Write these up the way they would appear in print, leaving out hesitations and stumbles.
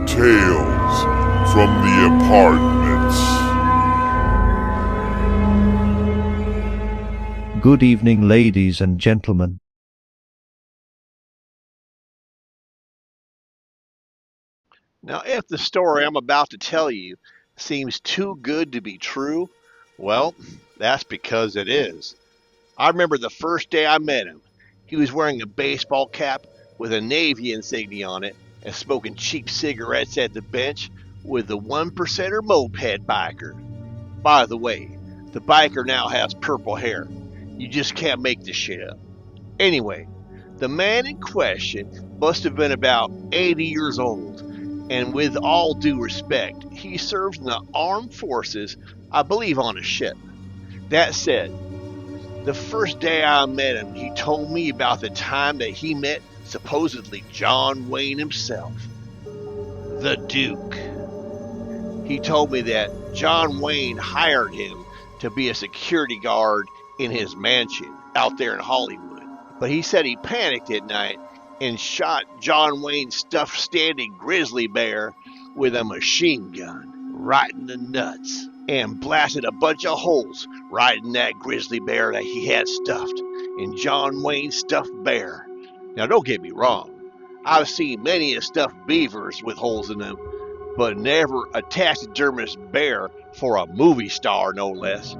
Tales from the Apartments. Good evening, ladies and gentlemen. Now, if the story I'm about to tell you seems too good to be true, well, that's because it is. I remember the first day I met him. He was wearing a baseball cap with a Navy insignia on it and smoking cheap cigarettes at the bench with the one percenter moped biker. By the way, the biker now has purple hair. You just can't make this shit up. Anyway, the man in question must have been about 80 years old, and with all due respect, he served in the armed forces, I believe on a ship. That said, the first day I met him, he told me about the time that he met supposedly John Wayne himself, the Duke. He told me that John Wayne hired him to be a security guard in his mansion out there in Hollywood. But he said he panicked at night and shot John Wayne's stuffed standing grizzly bear with a machine gun right in the nuts and blasted a bunch of holes right in that grizzly bear that he had stuffed in John Wayne's stuffed bear. Now, don't get me wrong. I've seen many a stuffed beavers with holes in them, but never a taxidermist bear for a movie star, no less.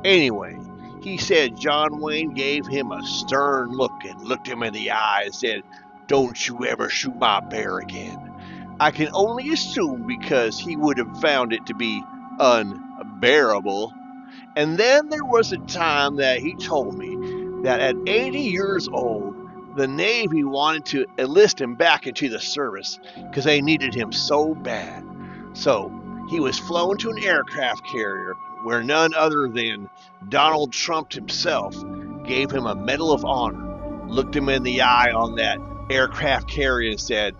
Anyway, he said John Wayne gave him a stern look and looked him in the eye and said, "Don't you ever shoot my bear again." I can only assume because he would have found it to be unbearable. And then there was a time that he told me that at 80 years old, the Navy wanted to enlist him back into the service because they needed him so bad. So he was flown to an aircraft carrier where none other than Donald Trump himself gave him a Medal of Honor, looked him in the eye on that aircraft carrier and said,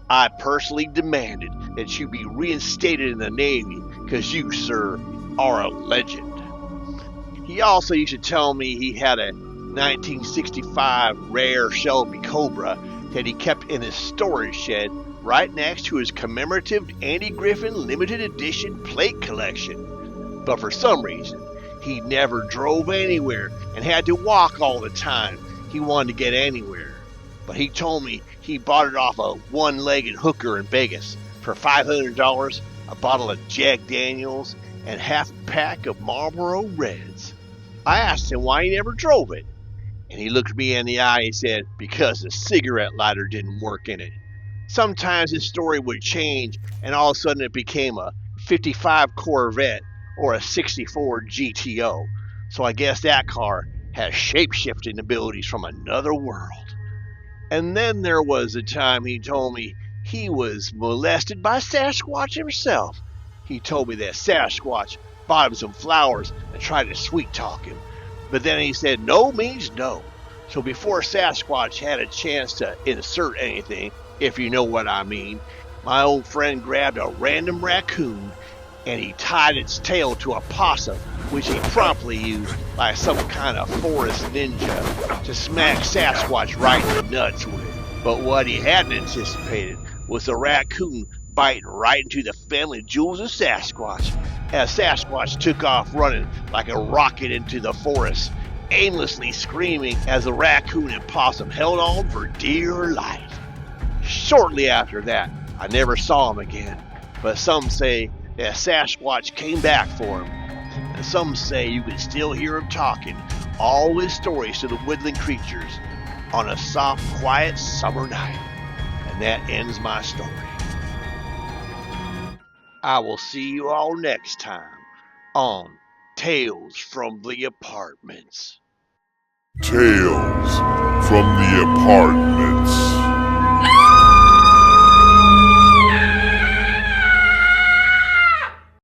"I personally demanded that you be reinstated in the Navy because you, sir, are a legend." He also used to tell me he had a 1965 rare Shelby Cobra that he kept in his storage shed right next to his commemorative Andy Griffin limited edition plate collection. But for some reason, he never drove anywhere and had to walk all the time he wanted to get anywhere. But he told me he bought it off a one-legged hooker in Vegas for $500, a bottle of Jack Daniels, and half a pack of Marlboro Reds. I asked him why he never drove it, and he looked me in the eye and said, because the cigarette lighter didn't work in it. Sometimes his story would change, and all of a sudden it became a 55 Corvette or a 64 GTO. So I guess that car has shape-shifting abilities from another world. And then there was a time he told me he was molested by Sasquatch himself. He told me that Sasquatch bought him some flowers and tried to sweet-talk him. But then he said no means no. So before Sasquatch had a chance to insert anything, if you know what I mean, my old friend grabbed a random raccoon and he tied its tail to a possum, which he promptly used like some kind of forest ninja to smack Sasquatch right in the nuts with. But what he hadn't anticipated was the raccoon biting right into the family jewels of Sasquatch, as Sasquatch took off running like a rocket into the forest, aimlessly screaming as the raccoon and possum held on for dear life. Shortly after that, I never saw him again, but some say that Sasquatch came back for him, and some say you can still hear him talking all his stories to the woodland creatures on a soft, quiet summer night. And that ends my story. I will see you all next time on Tales from the Apartments. Tales from the Apartments.